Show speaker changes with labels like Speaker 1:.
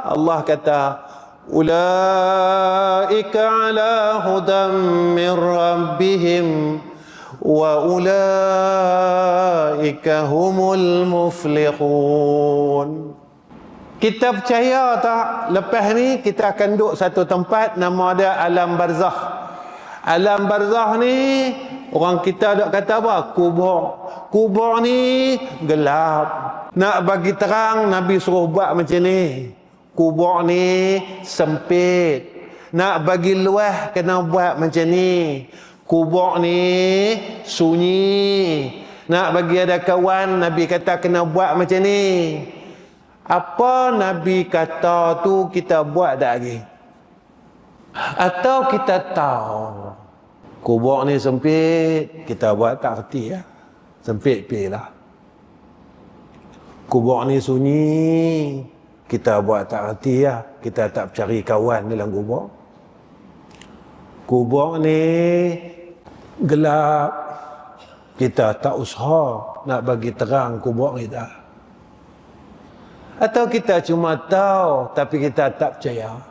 Speaker 1: Allah kata, ulaika ala hudam min rabbihim wa ulaika humul muflihun. Kita percaya tak, lepas ni kita akan duduk satu tempat nama dia alam barzakh. Alam barzakh ni orang kita dok kata apa? Kubur. Kubur ni gelap. Nak bagi terang, Nabi suruh buat macam ni. Kubur ni sempit. Nak bagi luas kena buat macam ni. Kubur ni sunyi. Nak bagi ada kawan, Nabi kata kena buat macam ni. Apa Nabi kata tu kita buat tak lagi? Atau kita tahu kubur ni sempit, kita buat tak reti ya. Sempit pilah. Kubur ni sunyi, kita buat tak reti ya. Kita tak cari kawan dalam kubur. Kubur ni gelap, kita tak usaha nak bagi terang kubur kita. Atau kita cuma tahu tapi kita tak percaya.